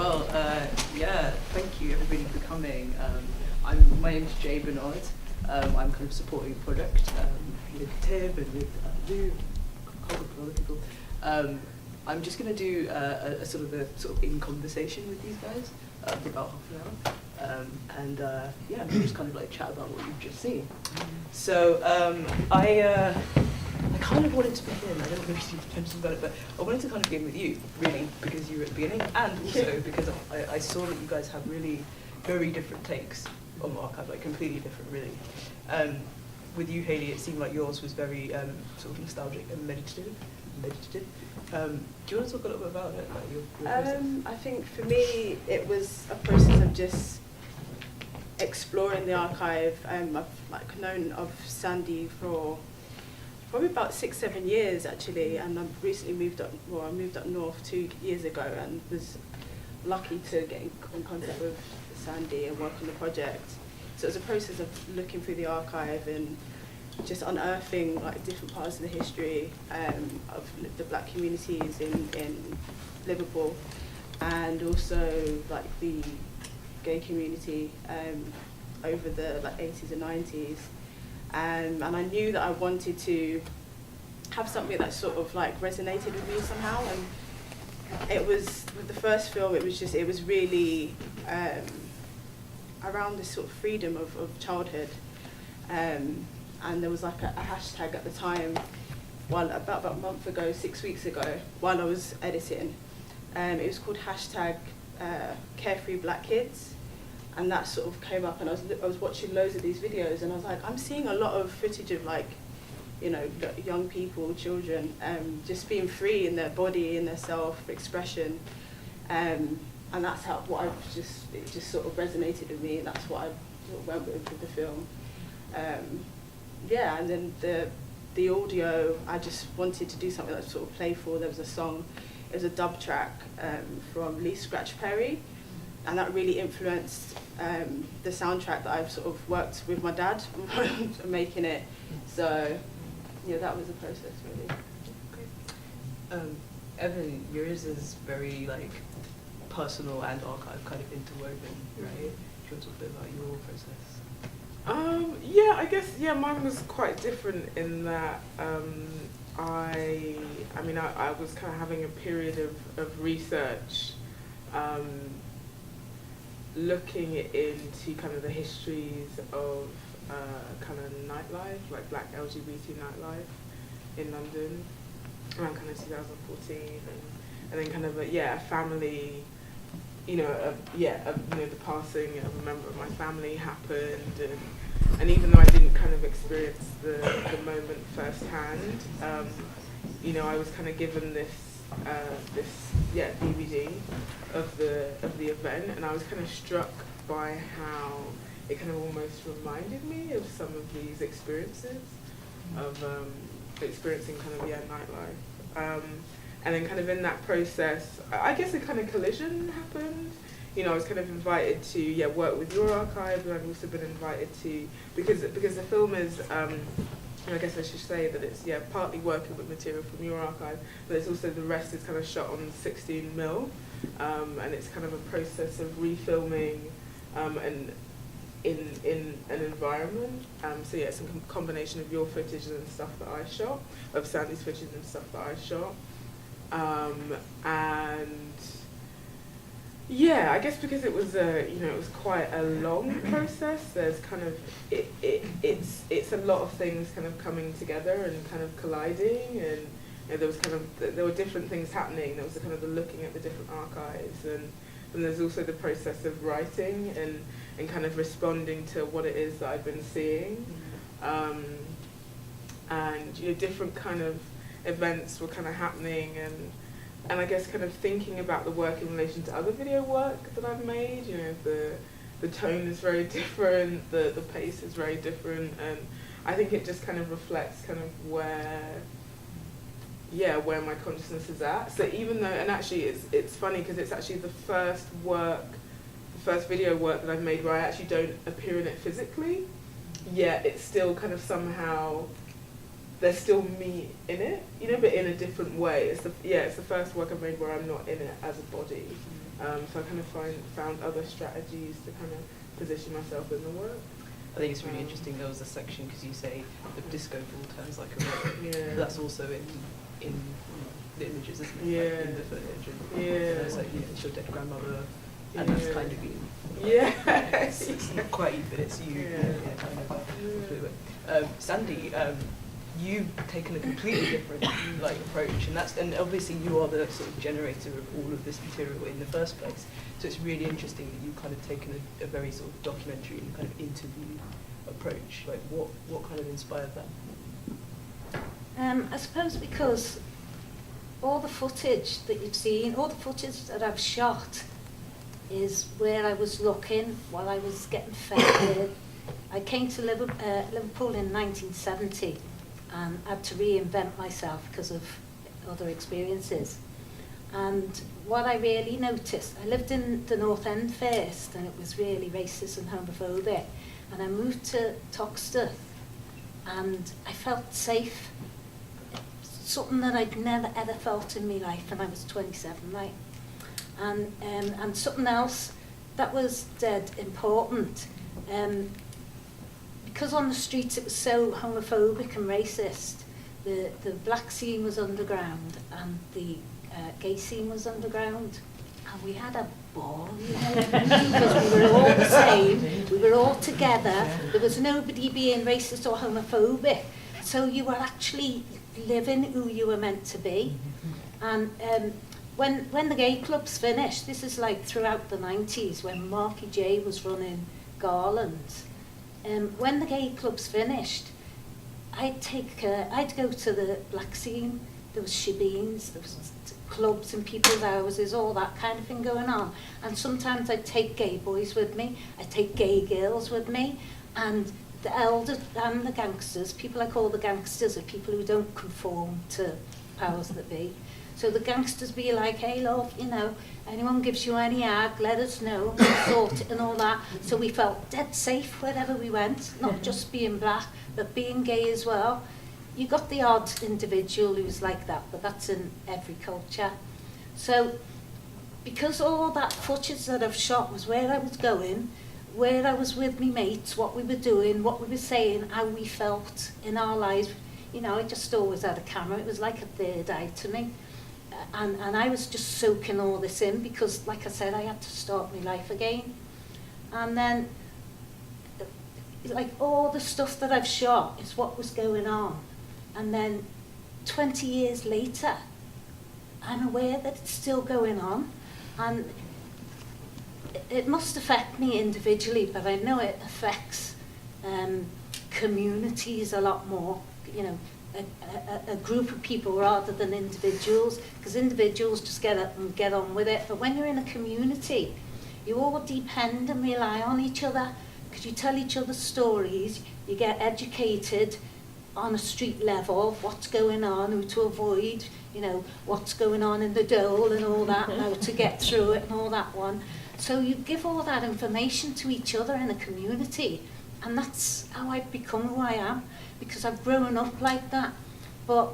Well, yeah, thank you everybody for coming. My name's Jay Bernard. I'm kind of supporting the project with Tib and with Lou, a couple of other people. I'm just going to do a sort of in conversation with these guys for about half an hour. Yeah, we'll just kind of like chat about what you've just seen. So I kind of wanted to begin, I don't know if you've mentioned about it, but I wanted to kind of begin with you, really, because you were at the beginning, and also because I saw that you guys have really very different takes on archive, like completely different, really. With you, Hayley, it seemed like yours was very sort of nostalgic and meditative. Do you want to talk a little bit about it, like your process? I think for me, it was a process of just exploring the archive. I've known of Sandi for probably about 6-7 years actually, and I've recently moved up. Well, I moved up north 2 years ago, and was lucky to get in contact with Sandi and work on the project. So it was a process of looking through the archive and just unearthing like different parts of the history of the black communities in Liverpool, and also like the gay community over the like 80s and 90s. And I knew that I wanted to have something that sort of like resonated with me somehow. And it was, with the first film, it was really around this sort of freedom of childhood. And there was like a hashtag at the time, about a month ago, 6 weeks ago, while I was editing. It was called hashtag Carefree Black Kids. And that sort of came up, and I was watching loads of these videos, and I was like, I'm seeing a lot of footage of like, you know, young people, children, just being free in their body, in their self-expression, and that's how it just sort of resonated with me, and that's what I sort of went with the film. Yeah, and then the audio, I just wanted to do something that was sort of playful. There was a song, it was a dub track from Lee Scratch Perry. And that really influenced the soundtrack that I've sort of worked with my dad on making it. So, yeah, that was the process, really. Evan, yours is very like personal and archive kind of interwoven, right? Do you want to talk a bit about your process? Yeah, I guess, yeah, mine was quite different in that I was kind of having a period of research, looking into kind of the histories of kind of nightlife, like black LGBT nightlife in London around kind of 2014, and then kind of a family, the passing of a member of my family happened, and even though I didn't kind of experience the moment firsthand, I was kind of given this DVD of the event, and I was kind of struck by how it kind of almost reminded me of some of these experiences of experiencing kind of nightlife, and then kind of in that process, I guess a kind of collision happened. I was kind of invited to work with your archive, and I've also been invited to because the film is. I guess I should say that it's partly working with material from your archive, but it's also the rest is kind of shot on 16mm, and it's kind of a process of refilming and in an environment. So it's a combination of your footage and stuff that I shot, of Sandi's footage and stuff that I shot, and I guess because it was it was quite a long process. There's kind of it's a lot of things kind of coming together and kind of colliding, and there were different things happening. There was kind of the looking at the different archives, and there's also the process of writing and kind of responding to what it is that I've been seeing, and different kind of events were kind of happening, and I guess kind of thinking about the work in relation to other video work that I've made. The tone is very different, the pace is very different, and I think it just kind of reflects kind of where my consciousness is at. So even though, and actually it's funny because it's actually the first video work that I've made where I actually don't appear in it physically, yet it's still kind of somehow there's still me in it, you know, but in a different way. It's the first work I've made where I'm not in it as a body. So I kind of found other strategies to kind of position myself in the work. I think it's really interesting. There was a section because you say the disco ball turns like a rock. Yeah. That's also in the images, isn't it? Yeah. Like in the footage. And Yeah. it's like it's your dead grandmother, and Yeah. that's kind of you. Yeah. It's not quite you, but it's you. Yeah. Kind of. Sandi, you've taken a completely different like approach, and obviously you are the sort of generator of all of this material in the first place. So it's really interesting that you've kind of taken a very sort of documentary and kind of interview approach. Like what kind of inspired that? I suppose because all the footage that you've seen, all the footage that I've shot is where I was looking while I was getting fed. I came to Liverpool in 1970 and had to reinvent myself because of other experiences. And what I really noticed, I lived in the North End first, and it was really racist and homophobic. And I moved to Toxteth, and I felt safe. Something that I'd never ever felt in my life, and I was 27, right? And something else that was dead important. Because on the streets it was so homophobic and racist, the black scene was underground and the gay scene was underground, and we had a ball, you know, because we were all the same, we were all together, there was nobody being racist or homophobic, so you were actually living who you were meant to be. And when the gay clubs finished, this is like throughout the 90s when Marky J was running Garland's, when the gay clubs finished, I'd go to the black scene. There was shebeens, there was clubs in people's houses, all that kind of thing going on. And sometimes I'd take gay boys with me, I'd take gay girls with me, and the elders and the gangsters, people I call the gangsters are people who don't conform to powers that be. So the gangsters be like, hey love, you know, anyone gives you any ag, let us know, we'll sort it and all that. So we felt dead safe wherever we went, not just being black, but being gay as well. You got the odd individual who's like that, but that's in every culture. So because all that footage that I've shot was where I was going, where I was with me mates, what we were doing, what we were saying, how we felt in our lives, you know, I just always had a camera. It was like a third eye to me. And I was just soaking all this in because, like I said, I had to start my life again. And then, like, all the stuff that I've shot is what was going on. And then 20 years later, I'm aware that it's still going on. And it must affect me individually, but I know it affects communities a lot more, you know, a group of people rather than individuals, because individuals just get up and get on with it. But when you're in a community, you all depend and rely on each other, because you tell each other stories, you get educated on a street level, what's going on, who to avoid, you know, what's going on in the dole and all that, and how to get through it and all that one. So you give all that information to each other in a community, and that's how I've become who I am, because I've grown up like that. But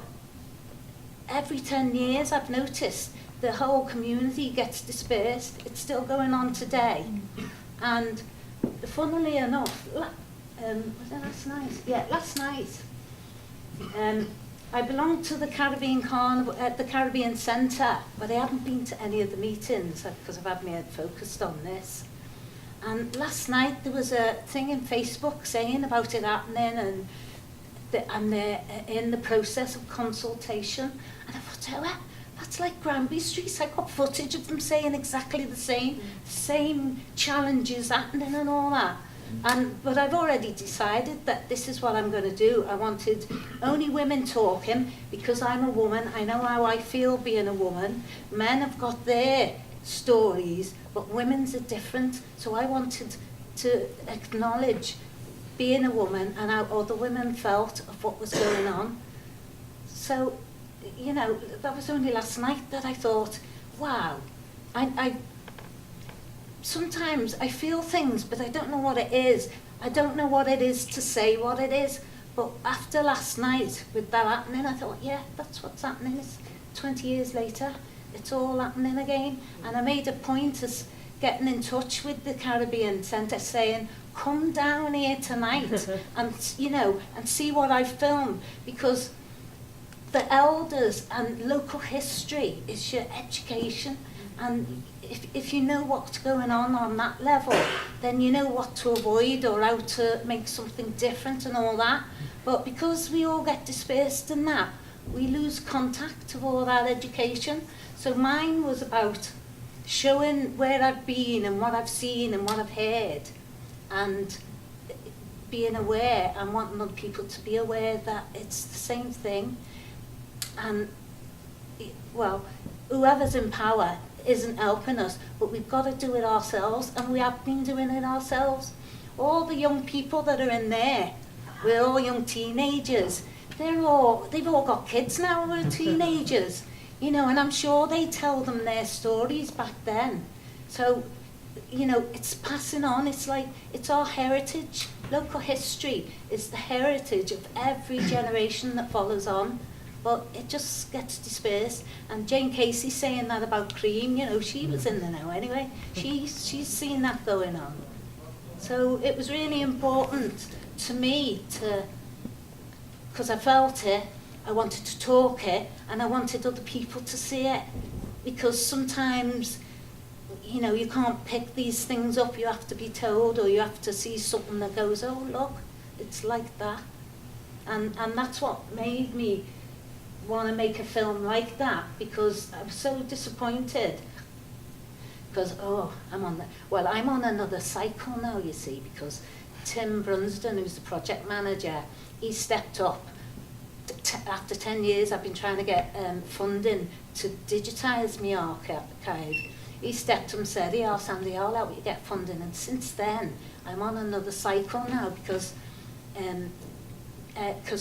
every 10 years I've noticed the whole community gets dispersed. It's still going on today. And funnily enough, was it last night? Yeah, last night. I belong to the Caribbean Carnival at the Caribbean Centre, but I haven't been to any of the meetings because I've had my head focused on this. And last night there was a thing in Facebook saying about it happening, and they're in the process of consultation. And I thought, oh, that's like Granby Street. I got footage of them saying exactly the same challenges happening and all that. But I've already decided that this is what I'm going to do. I wanted only women talking because I'm a woman. I know how I feel being a woman. Men have got their stories, but women's are different. So I wanted to acknowledge being a woman and how other women felt of what was going on. So, you know, that was only last night that I thought, wow, sometimes I feel things, but I don't know what it is. I don't know what it is to say what it is, But after last night, with that happening, I thought, yeah, that's what's happening. It's 20 years later, it's all happening again. And I made a point of getting in touch with the Caribbean Centre, saying, come down here tonight and, you know, and see what I filmed, because the elders and local history is your education. And if you know what's going on that level, then you know what to avoid or how to make something different and all that. But because we all get dispersed in that, we lose contact of all that education. So mine was about showing where I've been and what I've seen and what I've heard, and being aware and wanting other people to be aware that it's the same thing. And, well, whoever's in power isn't helping us, but we've got to do it ourselves, and we have been doing it ourselves. All the young people that are in there, we're all young teenagers, they've all got kids now who are teenagers, you know, and I'm sure they tell them their stories back then. So, you know, it's passing on. It's like, it's our heritage. Local history is the heritage of every generation that follows on. But it just gets dispersed. And Jane Casey saying that about cream, you know, she was in the know anyway. She's seen that going on. So it was really important to me because I felt it, I wanted to talk it, and I wanted other people to see it. Because sometimes, you know, you can't pick these things up, you have to be told, or you have to see something that goes, oh look, it's like that. And that's what made me want to make a film like that, because I was so disappointed. Because, I'm on another cycle now, you see, because Tim Brunsden, who's the project manager, he stepped up. After 10 years, I've been trying to get funding to digitise my archive. He stepped up and said, yeah, Sandy, I'll help you get funding. And since then, I'm on another cycle now, because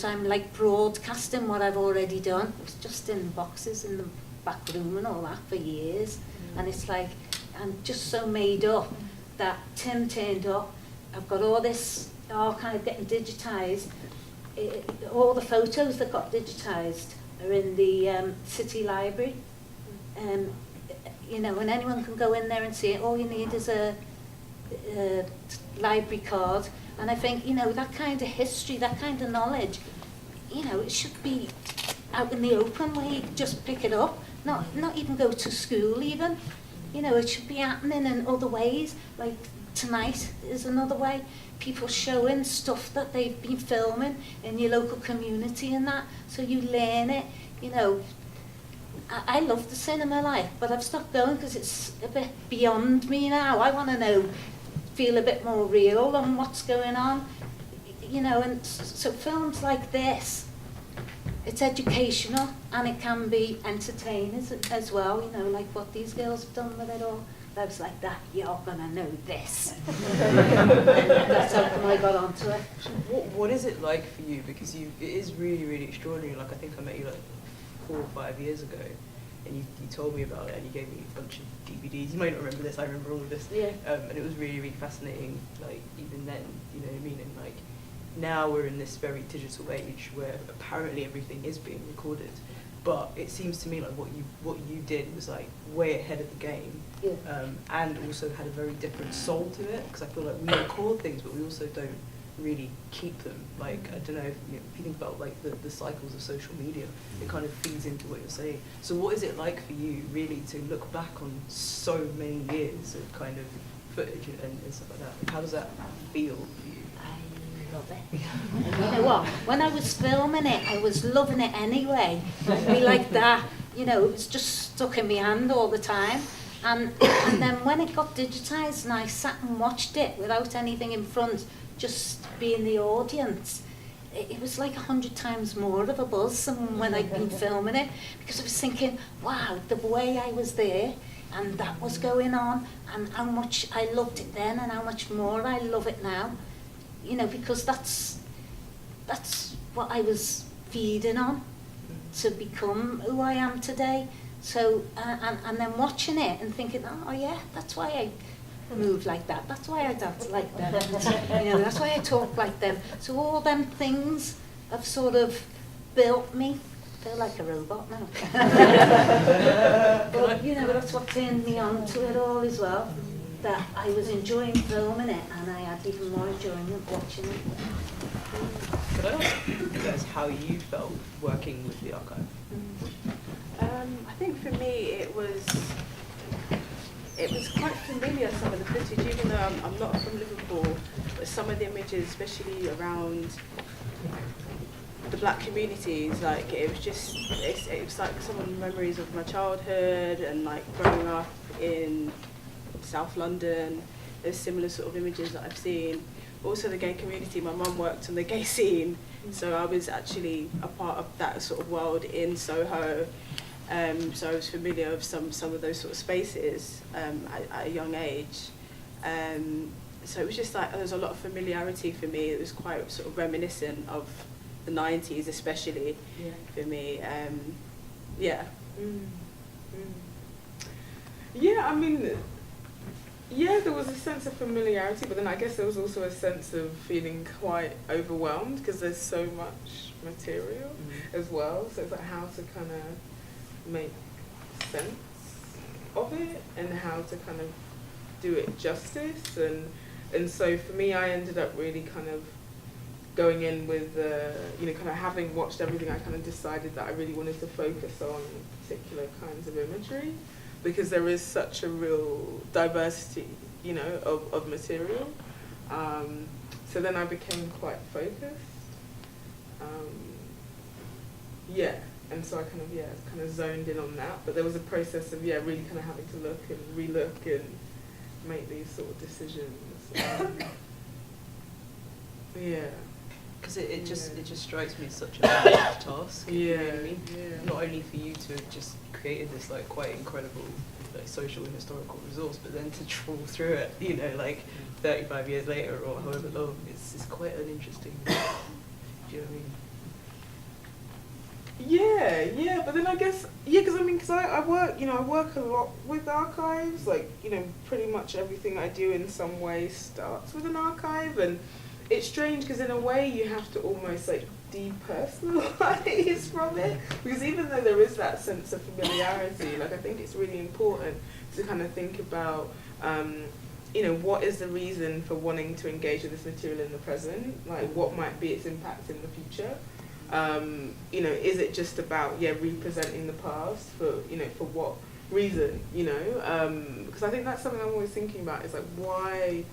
I'm like broadcasting what I've already done. It was just in boxes in the back room and all that for years. And it's like, I'm just so made up that Tim turned up. I've got all this archive getting digitised. All the photos that got digitised are in the city library. You know, and anyone can go in there and see it. All you need is a library card. And I think, you know, that kind of history, that kind of knowledge, you know, it should be out in the open where you just pick it up, not even go to school even. You know, it should be happening in other ways, like tonight is another way. People showing stuff that they've been filming in your local community and that, so you learn it, you know. I love the cinema life, but I've stopped going because it's a bit beyond me now. I want to feel a bit more real on what's going on, you know. And so films like this, it's educational and it can be entertaining as well, you know, like what these girls have done with it all. I was like, that, you're gonna know this. That's how come I got onto it. What is it like for you? Because it is really, really extraordinary. Like, I think I met you like 4 or 5 years ago, and you told me about it, and you gave me a bunch of DVDs. You might not remember this, I remember all of this. Yeah. And it was really, really fascinating, like, even then, you know what I mean? And like, now we're in this very digital age where apparently everything is being recorded. But it seems to me like what you did was like way ahead of the game, yeah. And also had a very different soul to it. Because I feel like we record things, but we also don't really keep them. Like, I don't know, if you think about like the cycles of social media, it kind of feeds into what you're saying. So what is it like for you really to look back on so many years of kind of footage and stuff like that? Like, how does that feel for you? I love it. You know what? When I was filming it, I was loving it anyway. It'd be like that, you know, it was just stuck in my hand all the time. And then when it got digitised and I sat and watched it without anything in front, just being the audience, it was like 100 times more of a buzz than when I'd been filming it, because I was thinking, wow, the way I was there and that was going on, and how much I loved it then and how much more I love it now. You know, because that's what I was feeding on to become who I am today. So, and then watching it and thinking, oh yeah, that's why I move like that. That's why I dance like that. You know, that's why I talk like them. So all them things have sort of built me. I feel like a robot now. But you know, that's what turned me on to it all as well. That I was enjoying filming it, and I had even more enjoyment watching it. Could I ask you guys how you felt working with the archive? I think for me it was quite familiar, some of the footage, even though I'm not from Liverpool, but some of the images, especially around the black communities, like it was like some of the memories of my childhood and like growing up in South London. There's similar sort of images that I've seen. Also the gay community, my mum worked on the gay scene, so I was actually a part of that sort of world in Soho. So I was familiar with some of those sort of spaces at a young age. So it was just like there was a lot of familiarity for me. It was quite sort of reminiscent of the 90s, especially for me. Yeah. Yeah, I mean, yeah, there was a sense of familiarity, but then I guess there was also a sense of feeling quite overwhelmed because there's so much material as well. So it's like how to kind of make sense of it and how to kind of do it justice. And so for me, I ended up really kind of going in with, kind of having watched everything, I kind of decided that I really wanted to focus on particular kinds of imagery, because there is such a real diversity, of material. So then I became quite focused. And so I kind of zoned in on that. But there was a process of, really kind of having to look and relook and make these sort of decisions. Because it just strikes me as such a large task. You know what I mean? Yeah. Not only for you to have just created this like quite incredible like social and historical resource, but then to trawl through it, like 35 years later or however long, it's quite an interesting. Do you know what I mean? Yeah, but then I guess, because I work, I work a lot with archives, like, pretty much everything I do in some way starts with an archive, and it's strange because in a way you have to almost like depersonalize from it, because even though there is that sense of familiarity, like I think it's really important to kind of think about, what is the reason for wanting to engage with this material in the present, like what might be its impact in the future. Is it just about representing the past for what reason? Because I think that's something I'm always thinking about. Is like, why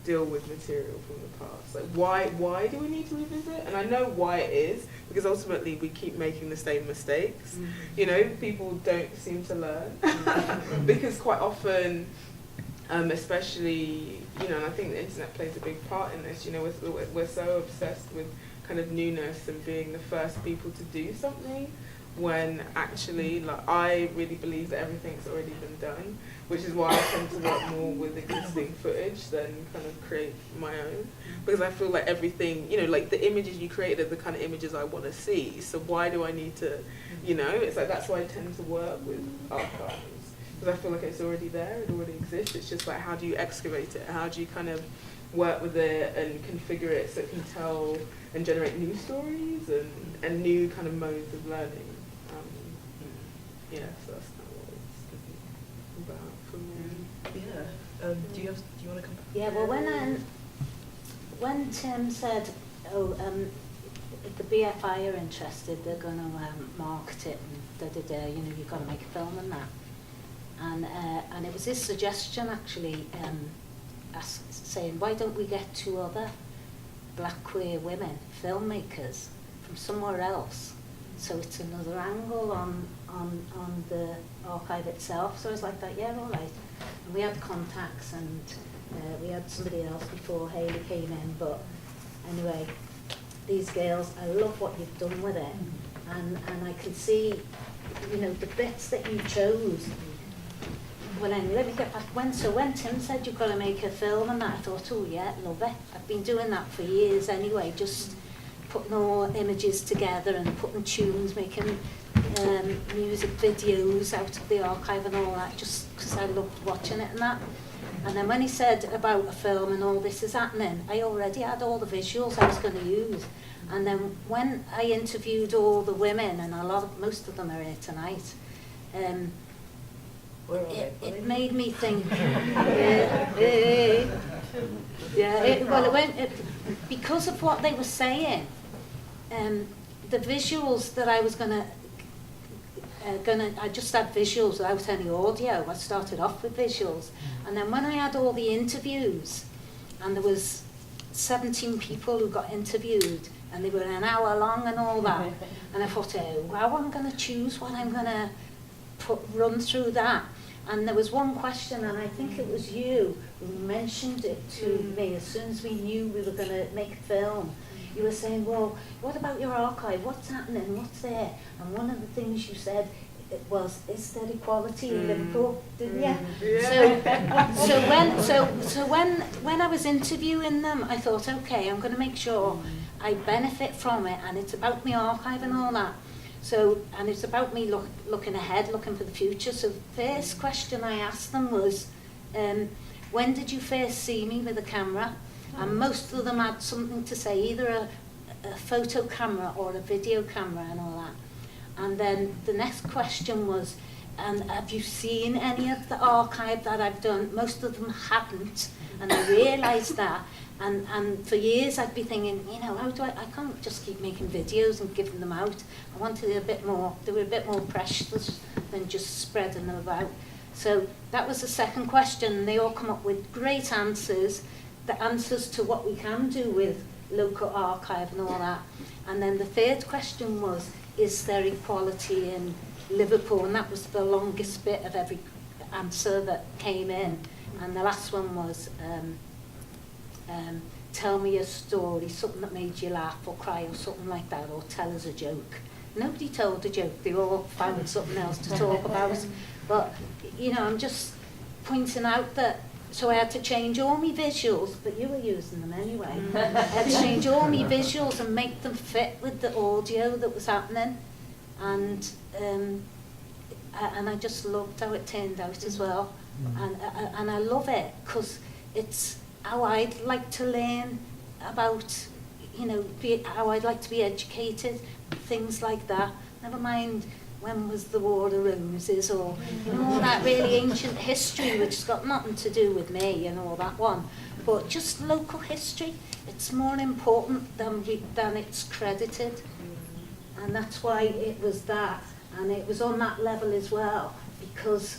deal with material from the past? Like, why do we need to revisit? And I know why it is, because ultimately we keep making the same mistakes. People don't seem to learn because quite often, especially and I think the internet plays a big part in this. We're so obsessed with kind of newness and being the first people to do something, when actually, like, I really believe that everything's already been done, which is why I tend to work more with existing footage than kind of create my own, because I feel like everything, like the images you created are the kind of images I want to see, so why do I need to, it's like that's why I tend to work with archives, because I feel like it's already there, it already exists. It's just like, how do you excavate it? How do you kind of work with it and configure it so it can tell and generate new stories and new kind of modes of learning. So that's kind of what it's about for me. Yeah. Do you want to come? Yeah. Well, when Tim said, if the BFI are interested, they're going to market it and you've got to make a film and that, and it was his suggestion actually. Saying, why don't we get 2 other black queer women filmmakers from somewhere else, so it's another angle on the archive itself. So I was like that, all right. And we had contacts, and we had somebody else before Hayley came in, but anyway, these girls, I love what you've done with it, and I can see the bits that you chose. Well, anyway, let me get back. When Tim said you've got to make a film and that, I thought, oh yeah, love it. I've been doing that for years anyway, just putting all images together and putting tunes, making music videos out of the archive and all that, just because I loved watching it and that. And then when he said about a film and all this is happening, I already had all the visuals I was going to use. And then when I interviewed all the women, and most of them are here tonight, it made me think. Because of what they were saying, the visuals that I was I just had visuals without any audio. I started off with visuals, and then when I had all the interviews, and there was 17 people who got interviewed, and they were an hour long and all that, and I thought, oh, how I'm going to choose what I'm going to run through that. And there was one question, and I think it was you who mentioned it to me as soon as we knew we were going to make a film. You were saying, well, what about your archive? What's happening? What's there? And one of the things you said was, is there equality in Liverpool? Didn't you? Yeah. So when I was interviewing them, I thought, okay, I'm going to make sure I benefit from it, and it's about my archive and all that. So, and it's about me looking ahead, looking for the future. So the first question I asked them was, when did you first see me with a camera? And most of them had something to say, either a photo camera or a video camera and all that. And then the next question was, and have you seen any of the archive that I've done? Most of them hadn't, and I realised that. And for years I'd be thinking, how do I can't just keep making videos and giving them out. I wanted a bit more, they were a bit more precious than just spreading them about. So that was the second question. They all come up with great answers, the answers to what we can do with local archive and all that. And then the third question was, is there equality in Liverpool? And that was the longest bit of every answer that came in. And the last one was, tell me a story, something that made you laugh or cry or something like that, or tell us a joke. Nobody told a joke, they all found something else to talk about. But, I'm just pointing out that, so I had to change all my visuals, but you were using them anyway. I had to change all my visuals and make them fit with the audio that was happening. And I just loved how it turned out as well. And I love it, because it's how I'd like to learn about, how I'd like to be educated, things like that. Never mind when was the War of Roses, or all that really ancient history, which has got nothing to do with me and all that one. But just local history, it's more important than it's credited. And that's why it was that. And it was on that level as well, because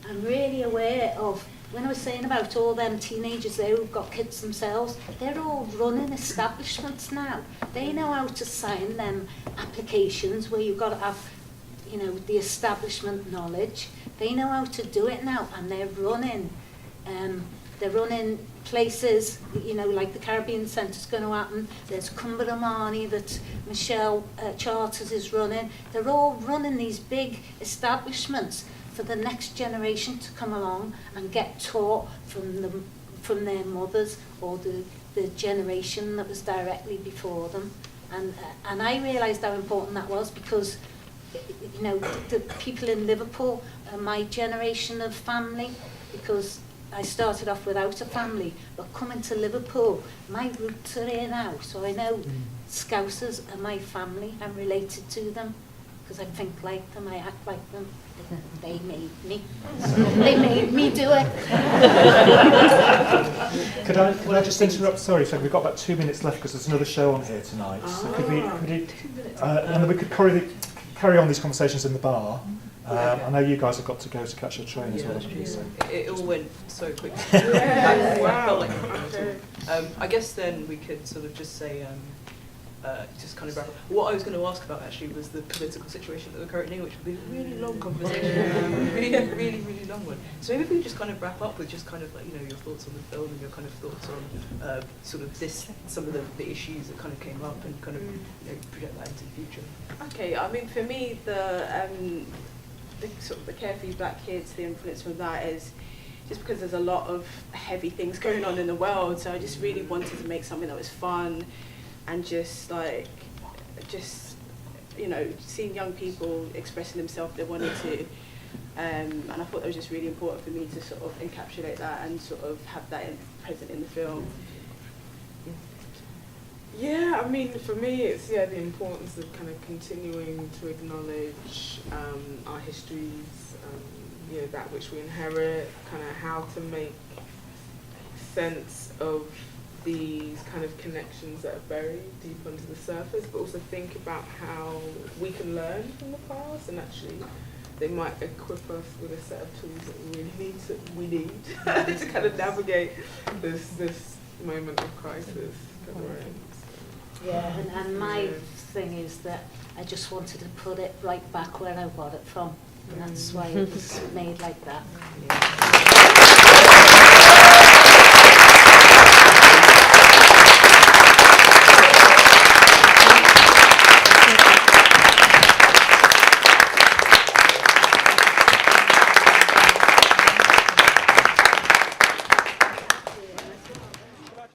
I'm really aware of, when I was saying about all them teenagers there who've got kids themselves, they're all running establishments now. They know how to sign them applications where you've got to have, the establishment knowledge. They know how to do it now, and they're running places, like the Caribbean Centre's going to happen. There's Cumber Amani that Michelle Charters is running. They're all running these big establishments for the next generation to come along and get taught from their mothers or the generation that was directly before them. And I realised how important that was, because the people in Liverpool are my generation of family, because I started off without a family, but coming to Liverpool, my roots are here now, so I know Scousers are my family. I'm related to them, because I think like them, I act like them. They made me. They made me do it. Could I just interrupt? Sorry, we've got about 2 minutes left because there's another show on here tonight. So could we, and then we could carry on these conversations in the bar. I know you guys have got to go to catch your train as well. It all went so quickly. Wow. I guess then we could sort of just say, just kind of wrap up. What I was going to ask about actually was the political situation that we're currently in, which would be a really long conversation, really long one. So maybe if we just kind of wrap up with just kind of like, your thoughts on the film and your kind of thoughts on sort of some of the issues that kind of came up, and kind of project that into the future. Okay, I mean, for me, the sort of the Carefree Black Kids, the influence from that is just because there's a lot of heavy things going on in the world. So I just really wanted to make something that was fun, and just you know, seeing young people expressing themselves they wanted to. And I thought that was just really important for me to sort of encapsulate that and sort of have that present in the film. Yeah, I mean, for me, it's the importance of kind of continuing to acknowledge our histories, that which we inherit, kind of how to make sense of these kind of connections that are buried deep under the surface, but also think about how we can learn from the past, and actually they might equip us with a set of tools that we need to kind of navigate this moment of crisis that we're in. Yeah, and my thing is that I just wanted to put it right back where I got it from, and that's why it was made like that. Yeah.